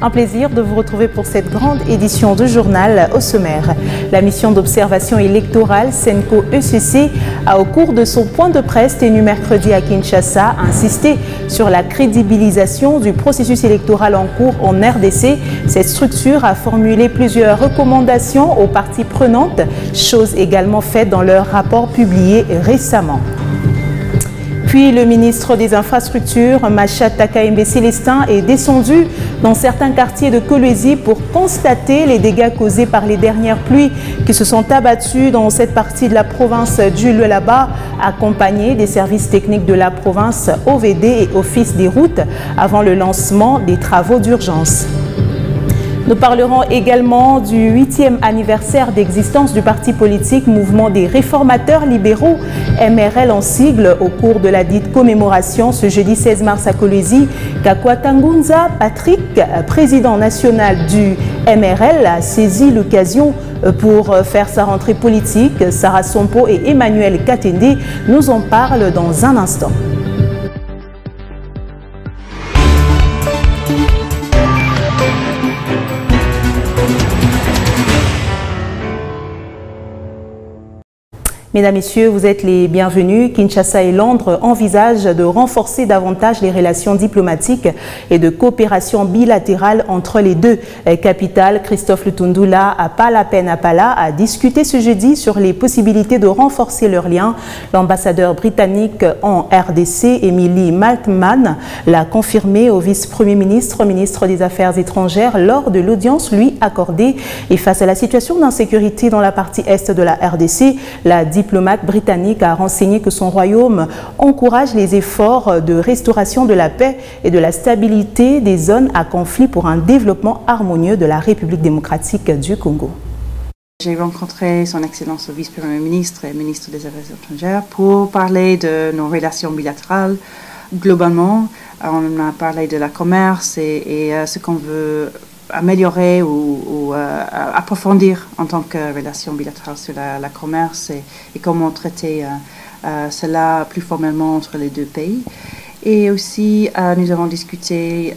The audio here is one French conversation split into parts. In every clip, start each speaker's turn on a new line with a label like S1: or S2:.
S1: Un plaisir de vous retrouver pour cette grande édition du journal. Au sommaire. La mission d'observation électorale SENCO-ECC a, au cours de son point de presse tenu mercredi à Kinshasa, insisté sur la crédibilisation du processus électoral en cours en RDC. Cette structure a formulé plusieurs recommandations aux parties prenantes, chose également faite dans leur rapport publié récemment. Puis le ministre des Infrastructures, Machat Takaembe Célestin, est descendu dans certains quartiers de Kolwezi pour constater les dégâts causés par les dernières pluies qui se sont abattues dans cette partie de la province du Lualaba, accompagné des services techniques de la province, OVD et Office des routes, avant le lancement des travaux d'urgence. Nous parlerons également du 8e anniversaire d'existence du parti politique Mouvement des Réformateurs Libéraux, MRL en sigle. Au cours de la dite commémoration, ce jeudi 16 mars à Kolwezi, Kakwa Tangunza Patrick, président national du MRL, a saisi l'occasion pour faire sa rentrée politique. Sarah Sompo et Emmanuel Katende nous en parlent dans un instant. Mesdames, Messieurs, vous êtes les bienvenus. Kinshasa et Londres envisagent de renforcer davantage les relations diplomatiques et de coopération bilatérale entre les deux capitales. Christophe Lutundula à Pala a discuté ce jeudi sur les possibilités de renforcer leurs liens. L'ambassadeur britannique en RDC, Emily Maltman, l'a confirmé au vice-premier ministre, ministre des Affaires étrangères, lors de l'audience lui accordée. Et face à la situation d'insécurité dans la partie est de la RDC, la diplomate britannique a renseigné que son royaume encourage les efforts de restauration de la paix et de la stabilité des zones à conflit pour un développement harmonieux de la République démocratique du Congo.
S2: J'ai rencontré son Excellence le vice-premier ministre et ministre des Affaires étrangères pour parler de nos relations bilatérales. Globalement, on a parlé de la commerce et ce qu'on veut améliorer ou approfondir en tant que relation bilatérale sur la commerce et comment traiter cela plus formellement entre les deux pays. Et aussi, nous avons discuté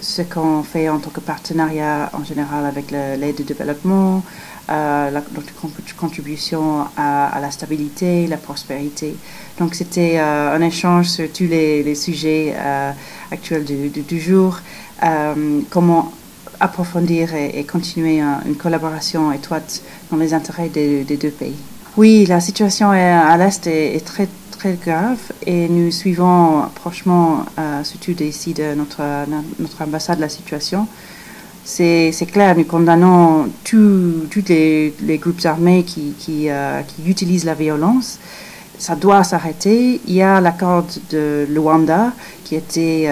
S2: ce qu'on fait en tant que partenariat en général avec l'aide au développement, notre contribution à la stabilité, la prospérité. Donc c'était un échange sur tous les sujets actuels du jour, comment approfondir et continuer une collaboration étroite dans les intérêts des deux pays. Oui, la situation à l'Est est très grave et nous suivons prochement, surtout d'ici de notre ambassade, la situation. C'est clair, nous condamnons tous les groupes armés qui utilisent la violence. Ça doit s'arrêter. Il y a l'accord de Luanda qui a été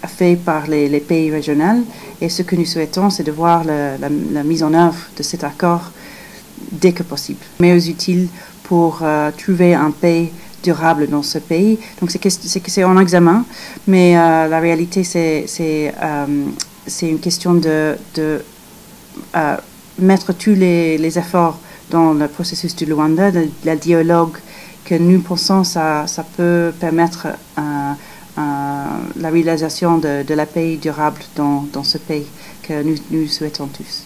S2: fait par les pays régionaux et ce que nous souhaitons, c'est de voir la mise en œuvre de cet accord dès que possible. Mais utile pour trouver un paix durable dans ce pays. Donc c'est en examen, mais la réalité c'est une question de mettre tous les efforts dans le processus du Luanda, le dialogue que nous pensons ça peut permettre la réalisation de la paix durable dans ce pays que nous souhaitons tous.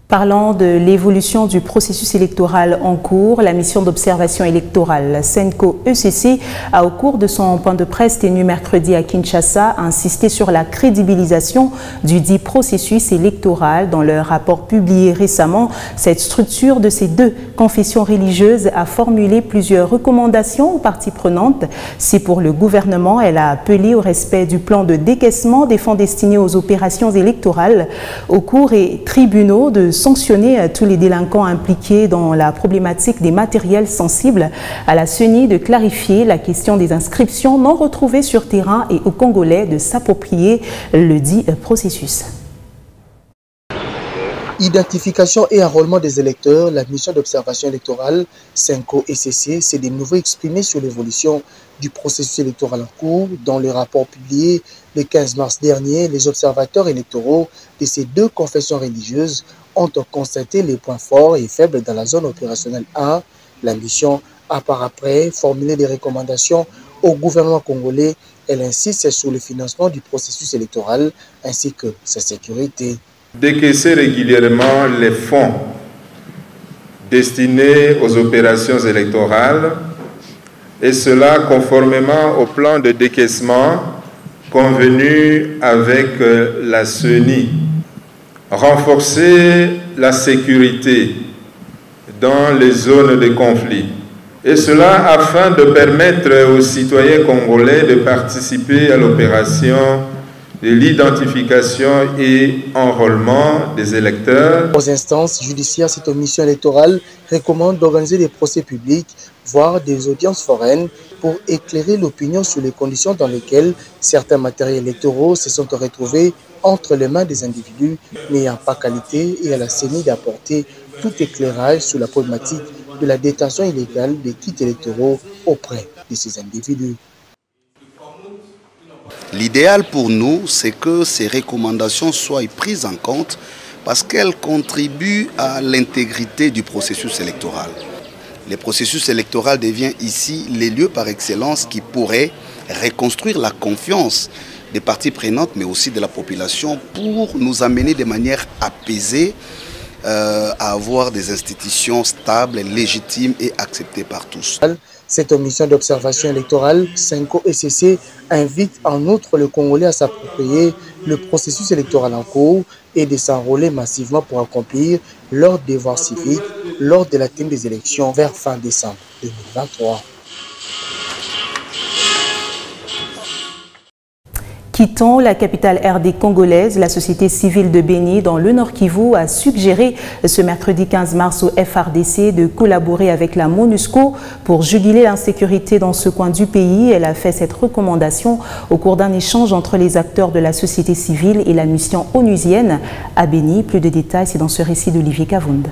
S1: Parlant de l'évolution du processus électoral en cours, la mission d'observation électorale SENCO-ECC a, au cours de son point de presse tenu mercredi à Kinshasa, insisté sur la crédibilisation du dit processus électoral. Dans leur rapport publié récemment, cette structure de ces deux confessions religieuses a formulé plusieurs recommandations aux parties prenantes. Si pour le gouvernement, elle a appelé au respect du plan de décaissement des fonds destinés aux opérations électorales, aux cours et tribunaux de sanctionner tous les délinquants impliqués dans la problématique des matériels sensibles, à la CENI de clarifier la question des inscriptions non retrouvées sur terrain et aux Congolais de s'approprier le dit processus.
S3: Identification et enrôlement des électeurs, la mission d'observation électorale SENCO-ECC s'est de nouveau exprimée sur l'évolution du processus électoral en cours. Dans le rapport publié le 15 mars dernier, les observateurs électoraux de ces deux confessions religieuses ont constaté les points forts et faibles dans la zone opérationnelle A. La mission a par après formulé des recommandations au gouvernement congolais. Elle insiste sur le financement du processus électoral ainsi que sa sécurité.
S4: Décaisser régulièrement les fonds destinés aux opérations électorales, et cela conformément au plan de décaissement convenu avec la CENI. Renforcer la sécurité dans les zones de conflit. Et cela afin de permettre aux citoyens congolais de participer à l'opération de l'identification et enrôlement des électeurs.
S3: Aux instances judiciaires, cette commission électorale recommande d'organiser des procès publics, voire des audiences foraines, pour éclairer l'opinion sur les conditions dans lesquelles certains matériels électoraux se sont retrouvés entre les mains des individus n'ayant pas qualité, et à la CENI d'apporter tout éclairage sur la problématique de la détention illégale des kits électoraux auprès de ces individus.
S5: L'idéal pour nous, c'est que ces recommandations soient prises en compte parce qu'elles contribuent à l'intégrité du processus électoral. Le processus électoral devient ici les lieux par excellence qui pourraient reconstruire la confiance des parties prenantes, mais aussi de la population, pour nous amener de manière apaisée à avoir des institutions stables, légitimes et acceptées par tous.
S3: Cette mission d'observation électorale, Senko ECC, invite en outre le Congolais à s'approprier le processus électoral en cours et de s'enrôler massivement pour accomplir leurs devoirs civiques lors de la tenue des élections vers fin décembre 2023.
S1: Quittons la capitale RD congolaise, la société civile de Béni dans le Nord Kivu a suggéré ce mercredi 15 mars au FRDC de collaborer avec la MONUSCO pour juguler l'insécurité dans ce coin du pays. Elle a fait cette recommandation au cours d'un échange entre les acteurs de la société civile et la mission onusienne à Béni. Plus de détails, c'est dans ce récit d'Olivier Cavound.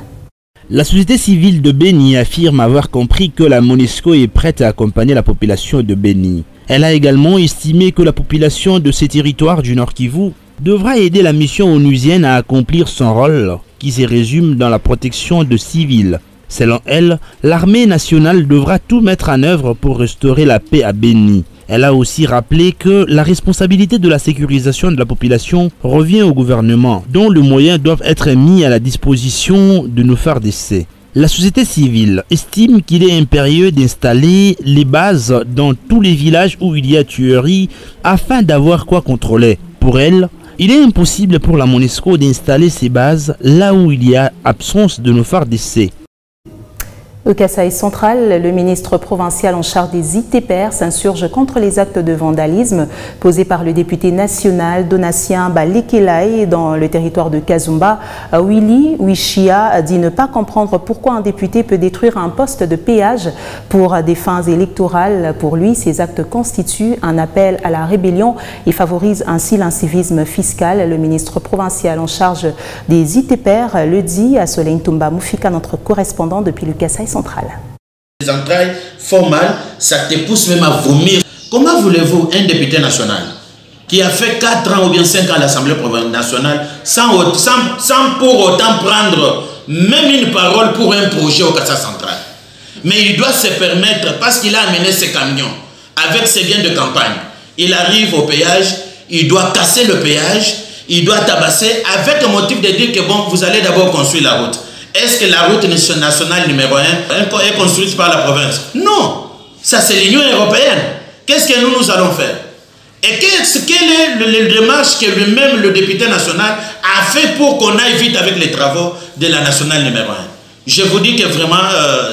S6: La société civile de Béni affirme avoir compris que la MONUSCO est prête à accompagner la population de Béni. Elle a également estimé que la population de ces territoires du Nord Kivu devra aider la mission onusienne à accomplir son rôle, qui se résume dans la protection de civils. Selon elle, l'armée nationale devra tout mettre en œuvre pour restaurer la paix à Béni. Elle a aussi rappelé que la responsabilité de la sécurisation de la population revient au gouvernement, dont les moyens doivent être mis à la disposition de nos FARDC. La société civile estime qu'il est impérieux d'installer les bases dans tous les villages où il y a tuerie afin d'avoir quoi contrôler. Pour elle, il est impossible pour la MONUSCO d'installer ces bases là où il y a absence de nos FARDC.
S1: Au Kasaï central, le ministre provincial en charge des ITPR s'insurge contre les actes de vandalisme posés par le député national Donatien Balekelai dans le territoire de Kazumba. Willy Wishia dit ne pas comprendre pourquoi un député peut détruire un poste de péage pour des fins électorales. Pour lui, ces actes constituent un appel à la rébellion et favorisent ainsi l'incivisme fiscal. Le ministre provincial en charge des ITPR le dit à Soleil Ntumba Moufika, notre correspondant depuis le Kasaï central.
S7: Les entrailles font mal, ça te pousse même à vomir. Comment voulez-vous un député national qui a fait 4 ans ou bien 5 ans à l'Assemblée nationale sans pour autant prendre même une parole pour un projet au Kasaï central? Mais il doit se permettre, parce qu'il a amené ses camions avec ses biens de campagne, il arrive au péage, il doit casser le péage, il doit tabasser avec le motif de dire que bon, vous allez d'abord construire la route. Est-ce que la route nationale numéro 1 est construite par la province? Non, ça c'est l'Union européenne. Qu'est-ce que nous allons faire? Et quelle est la démarche que lui-même le député national a fait pour qu'on aille vite avec les travaux de la nationale numéro 1? Je vous dis que vraiment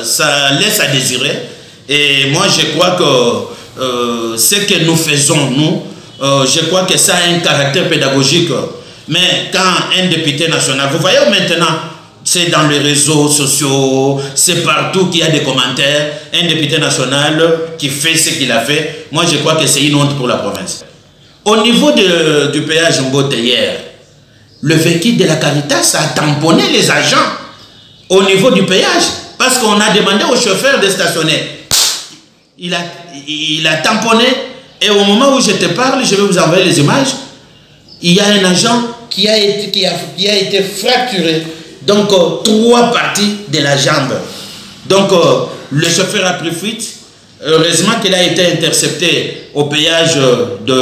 S7: ça laisse à désirer. Et moi je crois que ce que nous faisons, je crois que ça a un caractère pédagogique. Mais quand un député national, vous voyez maintenant, c'est dans les réseaux sociaux, c'est partout qu'il y a des commentaires. Un député national qui fait ce qu'il a fait, moi je crois que c'est une honte pour la province. Au niveau du péage Mbote hier, le véhicule de la Caritas a tamponné les agents au niveau du péage parce qu'on a demandé au chauffeur de stationner. Il a tamponné et au moment où je te parle, je vais vous envoyer les images, il y a un agent qui a été fracturé. Donc, 3 parties de la jambe. Donc, le chauffeur a pris fuite. Heureusement qu'il a été intercepté au péage de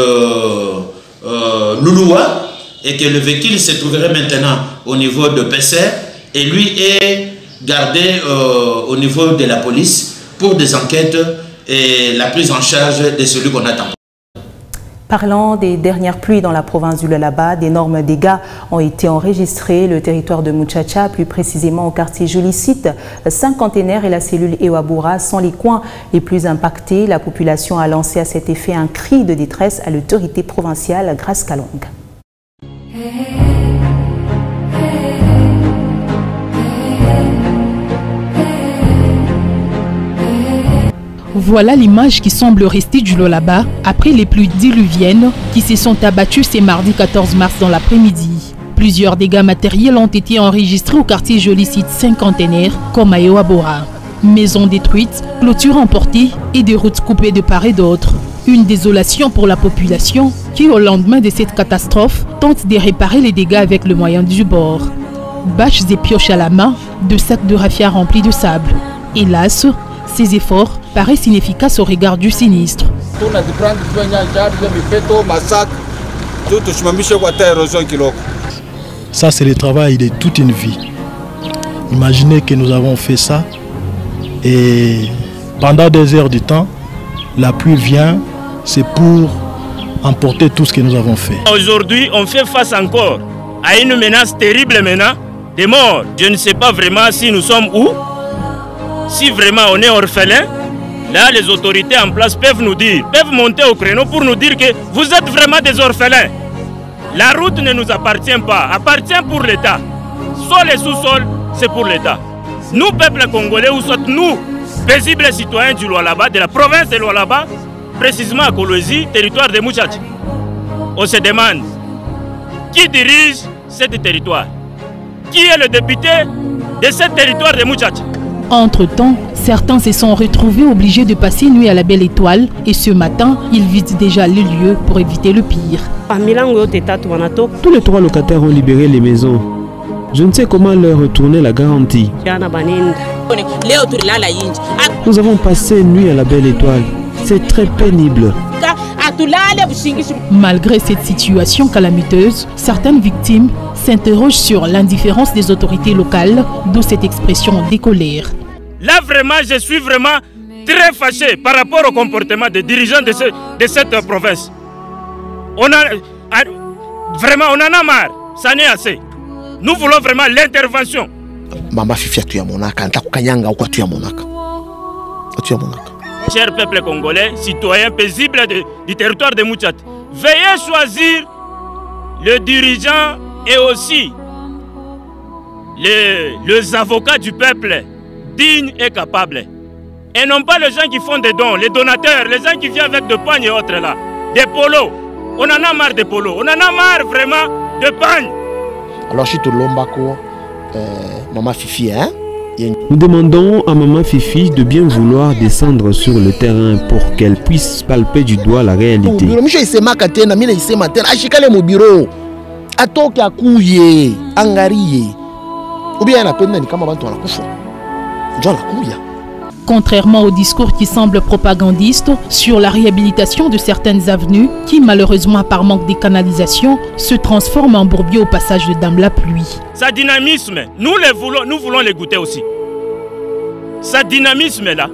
S7: Louloua et que le véhicule se trouverait maintenant au niveau de Pesser et lui est gardé au niveau de la police pour des enquêtes et la prise en charge de celui qu'on attend.
S1: Parlant des dernières pluies dans la province du Lualaba, d'énormes dégâts ont été enregistrés. Le territoire de Muchacha, plus précisément au quartier Jolicite, Cinquantenaire et la cellule Ewabura sont les coins les plus impactés. La population a lancé à cet effet un cri de détresse à l'autorité provinciale Grace Kalong.
S8: Voilà l'image qui semble rester du Lualaba après les pluies diluviennes qui se sont abattues ce mardi 14 mars dans l'après-midi. Plusieurs dégâts matériels ont été enregistrés au quartier Jolicite Cinquantenaire comme à Ewabura. Maisons détruites, clôtures emportées et des routes coupées de part et d'autre. Une désolation pour la population qui, au lendemain de cette catastrophe, tente de réparer les dégâts avec le moyen du bord. Bâches et pioches à la main, deux sacs de raffia remplis de sable. Hélas, ces efforts paraissent inefficaces au regard du sinistre.
S9: Ça, c'est le travail de toute une vie. Imaginez que nous avons fait ça et pendant des heures du temps, la pluie vient, c'est pour emporter tout ce que nous avons fait.
S10: Aujourd'hui, on fait face encore à une menace terrible maintenant des morts. Je ne sais pas vraiment si nous sommes où. Si vraiment on est orphelin, là les autorités en place peuvent nous dire, peuvent monter au créneau pour nous dire que vous êtes vraiment des orphelins. La route ne nous appartient pas, appartient pour l'État. Soit les sous-sols, c'est pour l'État. Nous, peuple congolais, ou soit nous, paisibles citoyens du Lualaba, de la province de Lualaba, précisément à Kolwezi, territoire de Muchacha, on se demande qui dirige ce territoire? Qui est le député de ce territoire de Muchacha?
S8: Entre-temps, certains se sont retrouvés obligés de passer nuit à la Belle Étoile et ce matin, ils visitent déjà les lieux pour éviter le pire.
S11: Tous les 3 locataires ont libéré les maisons. Je ne sais comment leur retourner la garantie. Nous avons passé nuit à la Belle Étoile. C'est très pénible.
S8: Malgré cette situation calamiteuse, certaines victimes s'interrogent sur l'indifférence des autorités locales, d'où cette expression de colère.
S10: Là vraiment, je suis vraiment très fâché par rapport au comportement des dirigeants de cette province. On en a marre, ça n'est assez. Nous voulons vraiment l'intervention. Cher peuple congolais, citoyens paisibles du territoire de Muchacha, veuillez choisir le dirigeant et aussi les avocats du peuple dignes et capables. Et non pas les gens qui font des dons, les donateurs, les gens qui viennent avec des pagnes et autres là. Des polos. On en a marre des polos. On en a marre vraiment de pagnes.
S12: Alors, je suis tout l'ombako, Maman Fifi, hein?
S11: Nous demandons à Maman Fifi de bien vouloir descendre sur le terrain pour qu'elle puisse palper du doigt la réalité.
S8: Contrairement au discours qui semble propagandiste sur la réhabilitation de certaines avenues qui, malheureusement par manque de canalisation, se transforment en bourbier au passage de Dame la pluie.
S10: Sa dynamisme, nous voulons les goûter aussi. Sa dynamisme là,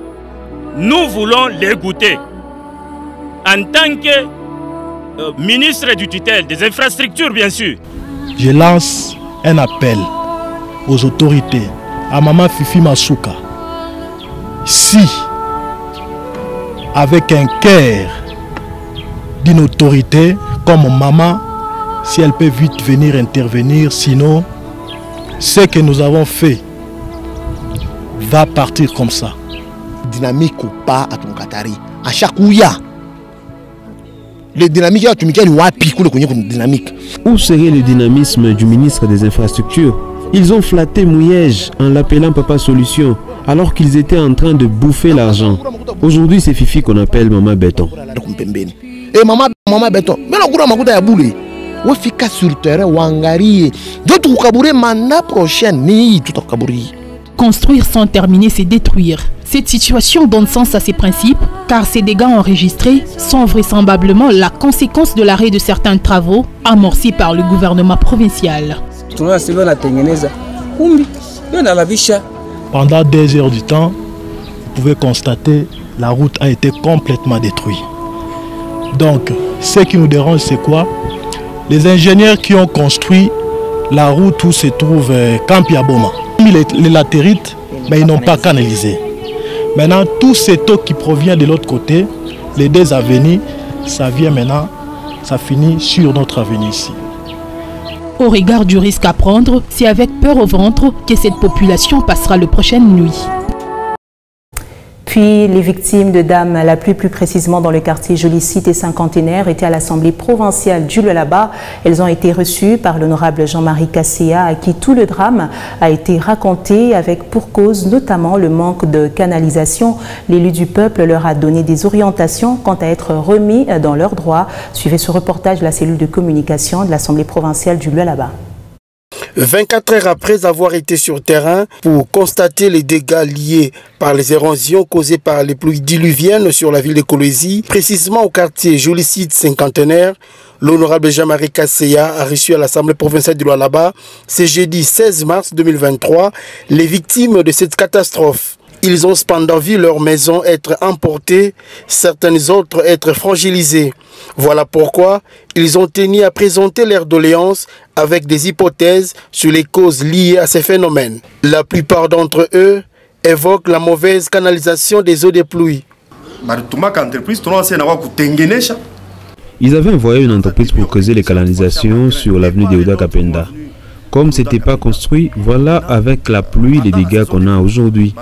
S10: nous voulons les goûter. En tant que ministre du tutelle des infrastructures, bien sûr.
S9: Je lance un appel aux autorités, à Maman Fifi Masuka. Si, avec un cœur d'une autorité comme maman, si elle peut vite venir intervenir, sinon, ce que nous avons fait va partir comme ça.
S12: Dynamique ou pas à ton Katari, à chaque ouïa. Le dynamique, tu me dis, dynamique.
S11: Où serait le dynamisme du ministre des Infrastructures? Ils ont flatté Mouyège en l'appelant Papa Solution, alors qu'ils étaient en train de bouffer l'argent. Aujourd'hui, c'est Fifi qu'on appelle Maman Béton.
S12: Et Maman Béton, mais le gouvernement a boulé. On fait sur le terrain, Wangari. D'autres Kabouré, mandat prochaine, ni tout Kabouri.
S8: Construire sans terminer, c'est détruire. Cette situation donne sens à ces principes car ces dégâts enregistrés sont vraisemblablement la conséquence de l'arrêt de certains travaux amorcés par le gouvernement provincial.
S9: Pendant 2 heures du temps, vous pouvez constater la route a été complètement détruite. Donc, ce qui nous dérange, c'est quoi? Les ingénieurs qui ont construit la route où se trouve Campiaboma, les latérites, mais ils n'ont pas canalisé. Maintenant, tout cette eau qui provient de l'autre côté, les 2 avenues, ça vient maintenant, ça finit sur notre avenue ici.
S8: Au regard du risque à prendre, c'est avec peur au ventre que cette population passera les prochaines nuits.
S1: Puis, les victimes de Dame, la plus précisément dans le quartier Jolicite et Cinquantenaire, étaient à l'Assemblée provinciale du Lualaba. Elles ont été reçues par l'honorable Jean-Marie Kasséa, à qui tout le drame a été raconté, avec pour cause notamment le manque de canalisation. L'élu du peuple leur a donné des orientations quant à être remis dans leurs droits. Suivez ce reportage de la cellule de communication de l'Assemblée provinciale du Lualaba.
S3: 24 heures après avoir été sur terrain pour constater les dégâts liés par les érosions causées par les pluies diluviennes sur la ville de Kolwezi, précisément au quartier Jolicite Cinquantenaire, l'honorable Jean-Marie Kasséa a reçu à l'Assemblée provinciale du Lualaba ce jeudi 16 mars 2023 les victimes de cette catastrophe. Ils ont cependant vu leurs maisons être emportées, certaines autres être fragilisées. Voilà pourquoi ils ont tenu à présenter leurs doléances avec des hypothèses sur les causes liées à ces phénomènes. La plupart d'entre eux évoquent la mauvaise canalisation des eaux des pluies.
S11: Ils avaient envoyé une entreprise pour creuser les canalisations sur l'avenue de Oda Kapenda. Comme ce n'était pas construit, voilà avec la pluie les dégâts qu'on a aujourd'hui.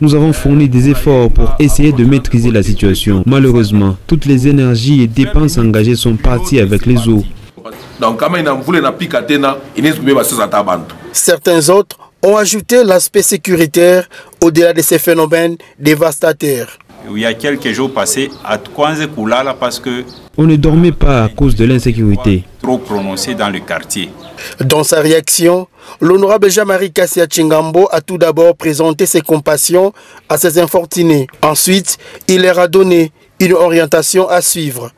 S11: Nous avons fourni des efforts pour essayer de maîtriser la situation. Malheureusement, toutes les énergies et dépenses engagées sont parties avec les eaux.
S3: Certains autres ont ajouté l'aspect sécuritaire au-delà de ces phénomènes dévastateurs.
S13: Il y a quelques jours passés, à Kwanze Koulala, parce que
S11: on ne dormait pas à cause de l'insécurité
S13: trop prononcée dans le quartier.
S3: Dans sa réaction, l'honorable Jean-Marie Kasséa Chingambo a tout d'abord présenté ses compassions à ces infortunés. Ensuite, il leur a donné une orientation à suivre.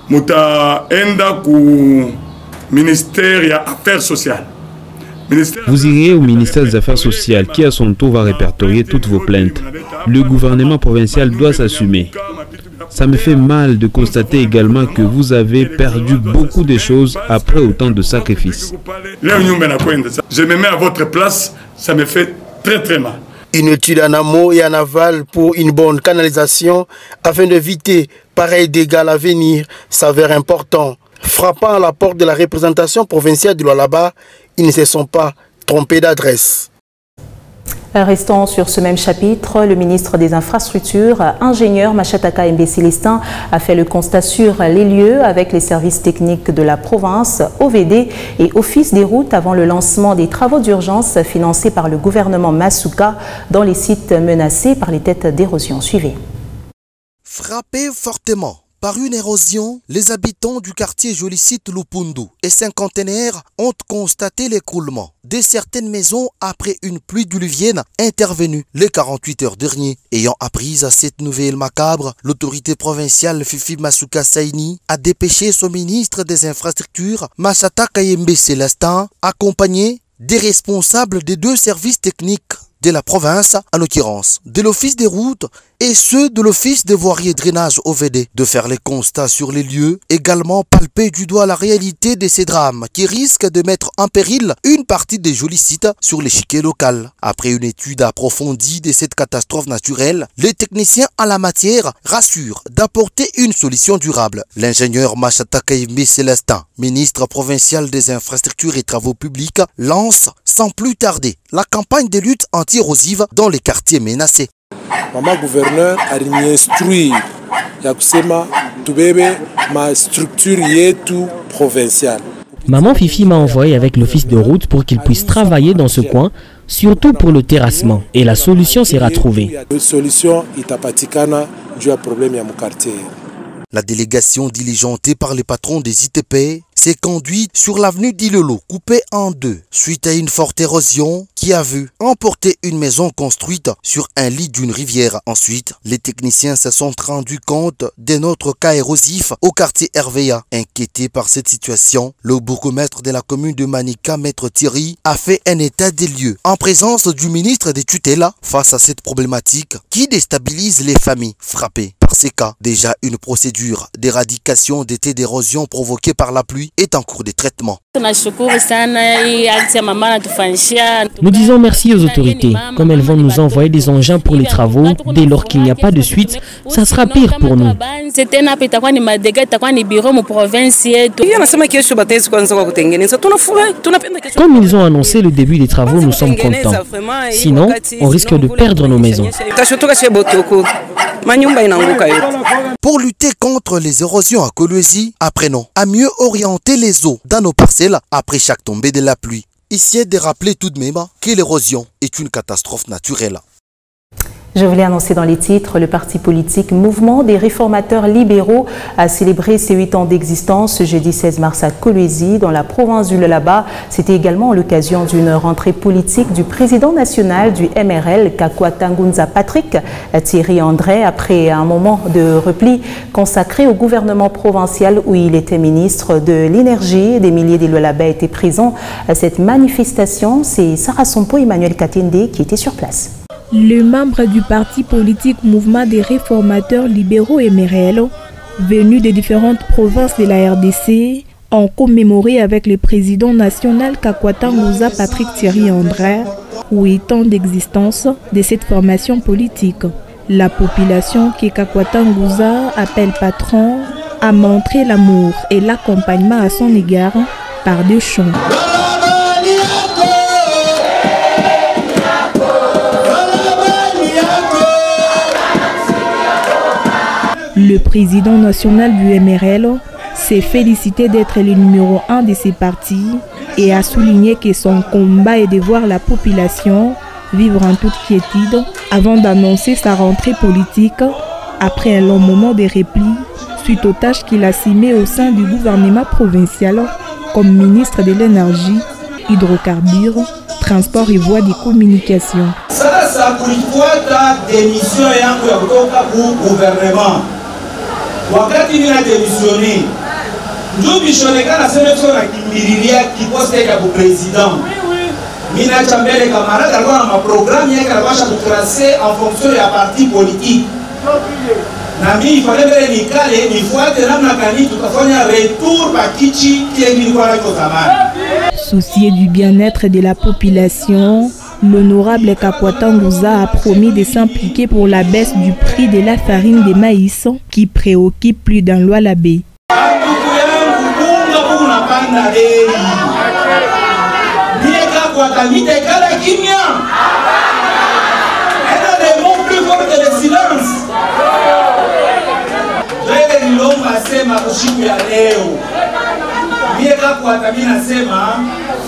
S14: Ministère des Affaires sociales.
S11: Vous irez au ministère des Affaires sociales qui à son tour va répertorier toutes vos plaintes. Le gouvernement provincial doit s'assumer. Ça me fait mal de constater également que vous avez perdu beaucoup de choses après autant de sacrifices.
S14: Je me mets à votre place, ça me fait très mal.
S3: Une étude en amont et en aval pour une bonne canalisation afin d'éviter pareils dégâts à l'avenir s'avère important. Frappant à la porte de la représentation provinciale du Lualaba, ils ne se sont pas trompés d'adresse.
S1: Restons sur ce même chapitre, le ministre des Infrastructures, ingénieur Machataka Mbe Célestin, a fait le constat sur les lieux avec les services techniques de la province, OVD et Office des routes avant le lancement des travaux d'urgence financés par le gouvernement Masuka dans les sites menacés par les têtes d'érosion. Suivez.
S15: Frappé fortement par une érosion, les habitants du quartier Jolicite Lupundu et Cinquantenaire ont constaté l'écroulement de certaines maisons après une pluie diluvienne intervenue les 48 heures derniers. Ayant appris à cette nouvelle macabre, l'autorité provinciale Fifi Masuka Saini a dépêché son ministre des Infrastructures, Machataka Mbe Célestin, accompagné des responsables des 2 services techniques de la province, en l'occurrence de l'Office des routes et ceux de l'Office des voiries et drainage OVD, de faire les constats sur les lieux, également palper du doigt la réalité de ces drames qui risquent de mettre en péril une partie des jolis sites sur l'échiquier local. Après une étude approfondie de cette catastrophe naturelle, les techniciens en la matière rassurent d'apporter une solution durable. L'ingénieur Machataka Mbe Célestin, ministre provincial des infrastructures et travaux publics, lance sans plus tarder la campagne de lutte anti-érosive dans les quartiers menacés.
S16: Maman gouverneur a instruit ya kusema tubebe ma structure yetu provinciale.
S17: Maman Fifi m'a envoyé avec l'office de route pour qu'il puisse travailler dans ce coin, surtout pour le terrassement, et la solution sera trouvée.
S16: La solution itapatikana juu ya problème ya mu quartier.
S15: La délégation diligentée par les patrons des ITP s'est conduite sur l'avenue d'Ilolo, coupée en deux, suite à une forte érosion qui a vu emporter une maison construite sur un lit d'une rivière. Ensuite, les techniciens se sont rendus compte d'un autre cas érosif au quartier Hervéa. Inquiété par cette situation, le bourgmestre de la commune de Manika, Maître Thierry, a fait un état des lieux en présence du ministre des tutelles face à cette problématique qui déstabilise les familles frappées par ces cas. Déjà, une procédure d'éradication des têtes d'érosion provoquée par la pluie est en cours de traitement.
S17: Nous disons merci aux autorités. Comme elles vont nous envoyer des engins pour les travaux, dès lors qu'il n'y a pas de suite, ça sera pire pour nous. Comme ils ont annoncé le début des travaux, nous sommes contents. Sinon, on risque de perdre nos maisons.
S15: Pour lutter contre les érosions à Kolwezi, apprenons à mieux orienter les eaux dans nos parcelles après chaque tombée de la pluie. Ici est de rappeler tout de même que l'érosion est une catastrophe naturelle.
S1: Je voulais annoncer dans les titres, le parti politique Mouvement des réformateurs libéraux a célébré ses 8 ans d'existence ce jeudi 16 mars à Kolwezi, dans la province du Lualaba. C'était également l'occasion d'une rentrée politique du président national du MRL, Kakwata Ngunza Patrick, Thierry André, après un moment de repli consacré au gouvernement provincial où il était ministre de l'énergie. Des milliers de Lualaba étaient présents à cette manifestation. C'est Sarah Sompo et Emmanuel Katende qui étaient sur place.
S8: Le membre du parti politique Mouvement des réformateurs libéraux MRL, venus des différentes provinces de la RDC, ont commémoré avec le président national Kakwata Ngunza Patrick Thierry André, 8 ans d'existence de cette formation politique. La population que Kakwata Ngunza appelle patron a montré l'amour et l'accompagnement à son égard par des chants. Le président national du MRL s'est félicité d'être le numéro 1 de ses partis et a souligné que son combat est de voir la population vivre en toute quiétude avant d'annoncer sa rentrée politique après un long moment de repli suite aux tâches qu'il a assumées au sein du gouvernement provincial comme ministre de l'énergie, hydrocarbures, transport et voies de communication.
S18: Ça kulifuata démission yangu ya kutoka ku gouvernement. Wakati nina demisioni ndio bishonekana sema na kimbililia kiposte ya president. Mina chambele camarade alikuwa na maprogramu yake anabasha kutracer en fonction ya parti politique. Na mimi fale mbele nikale nifuate namna gani tutafanya retour pa kichi kile nilikuwa nacho zamani.
S8: Soucié du bien-être de la population, l'honorable Kakwata Ngunza a promis de s'impliquer pour la baisse du prix de la farine de maïs qui préoccupe plus d'un Lualabé.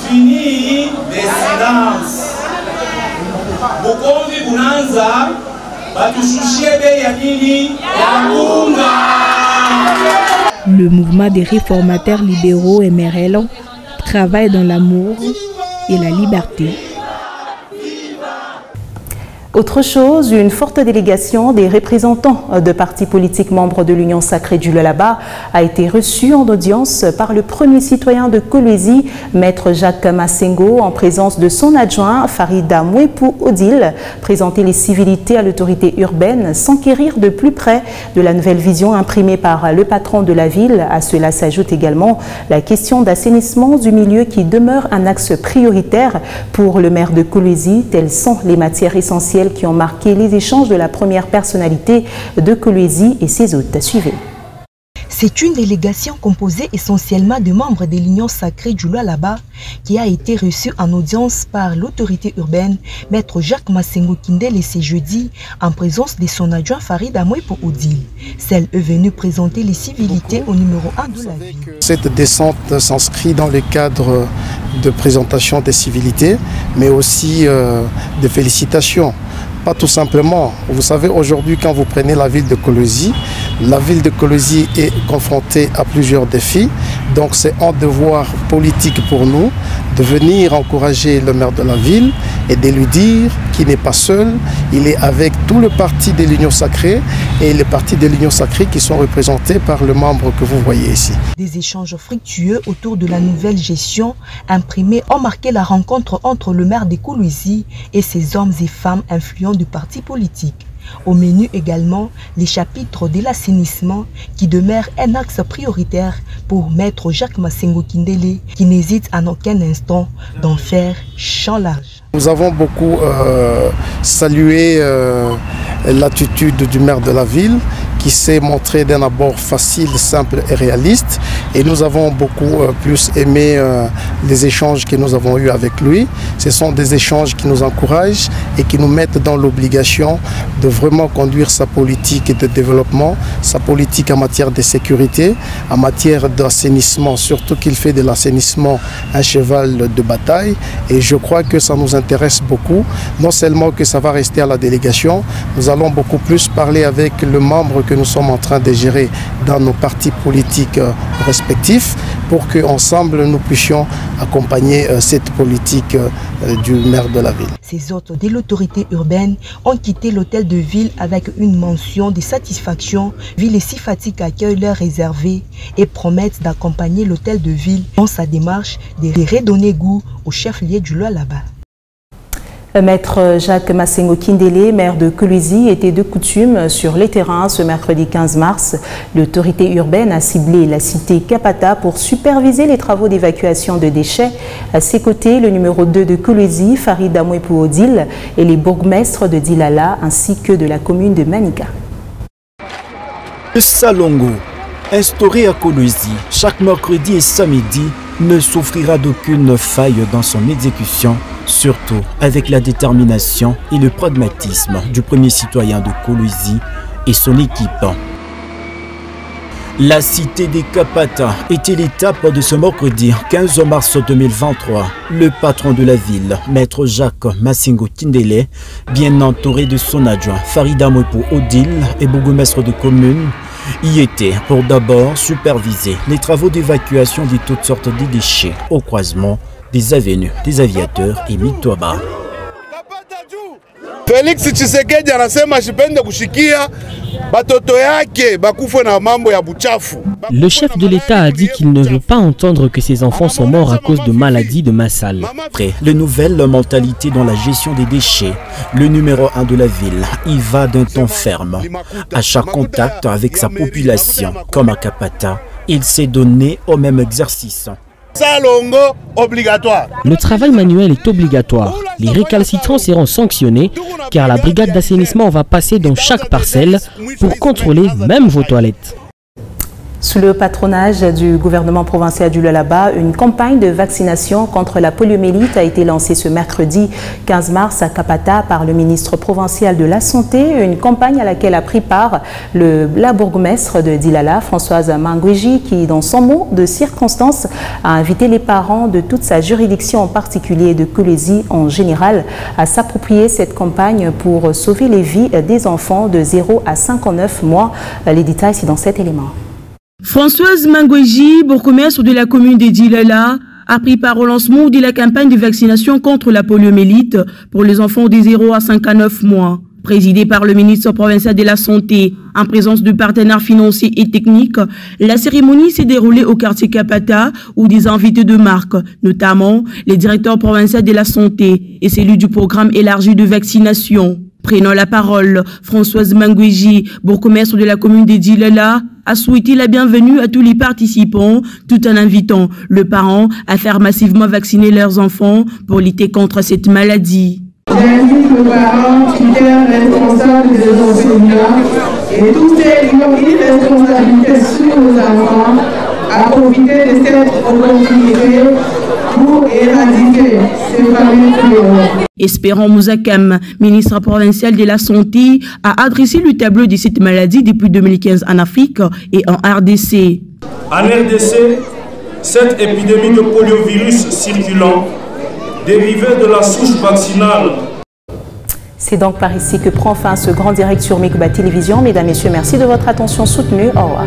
S18: Fini les silences. Bukomvi bunanza batushushie bei ya nini ya bunga.
S8: Le mouvement des réformateurs libéraux MRL travaille dans l'amour et la liberté.
S1: Autre chose, une forte délégation des représentants de partis politiques membres de l'Union sacrée du Lualaba a été reçue en audience par le premier citoyen de Kolwezi, Maître Jacques Massengo, en présence de son adjoint Farida Mouepou Odile, présenter les civilités à l'autorité urbaine, s'enquérir de plus près de la nouvelle vision imprimée par le patron de la ville. À cela s'ajoute également la question d'assainissement du milieu qui demeure un axe prioritaire pour le maire de Kolwezi. Telles sont les matières essentielles qui ont marqué les échanges de la première personnalité de Kolwezi et ses hôtes. Suivez.
S19: C'est une délégation composée essentiellement de membres de l'Union sacrée du Lualaba qui a été reçue en audience par l'autorité urbaine, Maître Jacques Massengo Kindele ce jeudi, en présence de son adjoint Farida Mouepou Odile. Celle est venue présenter les civilités au numéro 1 de la ville.
S20: Cette descente s'inscrit dans le cadre de présentation des civilités, mais aussi de félicitations. Pas tout simplement. Vous savez, aujourd'hui, quand vous prenez la ville de Kolwezi, La ville de Kolwezi est confrontée à plusieurs défis. Donc c'est un devoir politique pour nous de venir encourager le maire de la ville et de lui dire qu'il n'est pas seul. Il est avec tout le parti de l'Union Sacrée et les partis de l'Union Sacrée qui sont représentés par le membre que vous voyez ici.
S19: Des échanges fructueux autour de la nouvelle gestion imprimée ont marqué la rencontre entre le maire de Kolwezi et ses hommes et femmes influents du parti politique. Au menu également, les chapitres de l'assainissement qui demeurent un axe prioritaire pour Maître Jacques Masengo Kindele qui n'hésite en aucun instant d'en faire champ large.
S20: Nous avons beaucoup salué l'attitude du maire de la ville qui s'est montré d'un abord facile, simple et réaliste. Et nous avons beaucoup plus aimé les échanges que nous avons eus avec lui. Ce sont des échanges qui nous encouragent et qui nous mettent dans l'obligation de vraiment conduire sa politique de développement, sa politique en matière de sécurité, en matière d'assainissement, surtout qu'il fait de l'assainissement un cheval de bataille. Et je crois que ça nous intéresse beaucoup. Non seulement que ça va rester à la délégation, nous allons beaucoup plus parler avec le membre que nous sommes en train de gérer dans nos partis politiques respectifs pour qu'ensemble nous puissions accompagner cette politique du maire de la ville.
S19: Ces hôtes de l'autorité urbaine ont quitté l'hôtel de ville avec une mention de satisfaction vu les si fatigues accueil leur réservé et promettent d'accompagner l'hôtel de ville dans sa démarche de redonner goût au chef-lieu du Lualaba.
S1: Maître Jacques Masengo Kindele, maire de Kolwezi, était de coutume sur les terrains ce mercredi 15 mars. L'autorité urbaine a ciblé la cité Kapata pour superviser les travaux d'évacuation de déchets. À ses côtés, le numéro 2 de Kolwezi, Farid Amouepou Odile, et les bourgmestres de Dilala ainsi que de la commune de Manika.
S21: Le Salongo, instauré à Kolwezi chaque mercredi et samedi, ne souffrira d'aucune faille dans son exécution, surtout avec la détermination et le pragmatisme du premier citoyen de Kolwezi et son équipe. La cité des Kapata était l'étape de ce mercredi 15 mars 2023. Le patron de la ville, Maître Jacques Masengo Kindele, bien entouré de son adjoint Farid Amouepou Odile et bourgmestre de commune, y était pour d'abord superviser les travaux d'évacuation de toutes sortes de déchets au croisement des avenues des aviateurs et Mitoaba.
S22: Félix Tshisekedi anasema shipende kushikia batoto yake bakufe na mambo ya buchafu.
S17: Le chef de l'État a dit qu'il ne veut pas entendre que ses enfants sont morts à cause de maladies de massal.
S21: Après les nouvelles mentalités dans la gestion des déchets, le numéro 1 de la ville y va d'un ton ferme. À chaque contact avec sa population, comme à Kapata, il s'est donné au même exercice.
S22: Salongo obligatoire.
S17: Le travail manuel est obligatoire. Les récalcitrants seront sanctionnés car la brigade d'assainissement va passer dans chaque parcelle pour contrôler même vos toilettes.
S1: Sous le patronage du gouvernement provincial du Lualaba, une campagne de vaccination contre la poliomyélite a été lancée ce mercredi 15 mars à Kapata par le ministre provincial de la Santé. Une campagne à laquelle a pris part la bourgmestre de Dilala, Françoise Mangouji, qui, dans son mot de circonstance, a invité les parents de toute sa juridiction, en particulier de Kolwezi en général, à s'approprier cette campagne pour sauver les vies des enfants de 0 à 59 mois. Les détails, c'est dans cet élément.
S23: Françoise Mangouji, bourgmestre de la commune de Dilala, a pris part au lancement de la campagne de vaccination contre la poliomyélite pour les enfants de 0 à 59 mois. Présidée par le ministre provincial de la Santé, en présence de partenaires financiers et techniques, la cérémonie s'est déroulée au quartier Kapata où des invités de marque, notamment les directeurs provinciaux de la Santé et celui du programme élargi de vaccination. Prenant la parole, Françoise Mangouji, bourgmestre de la commune de Dilala, a souhaité la bienvenue à tous les participants, tout en invitant le parent à faire massivement vacciner leurs enfants pour lutter contre cette maladie.
S24: J'invite le parent, tuteur, responsable des enseignants et tous ceux qui ont une responsabilité sur nos enfants à profiter de cette opportunité pour éradiquer ces fameux fléaux.
S23: Espérant Mouzakam, ministre provincial de la Santé, a adressé le tableau de cette maladie depuis 2015 en Afrique et en RDC.
S25: En RDC, cette épidémie de poliovirus circulant, dérivée de la souche vaccinale.
S1: C'est donc par ici que prend fin ce grand direct sur Mekuba Télévision. Mesdames, Messieurs, merci de votre attention soutenue. Au revoir.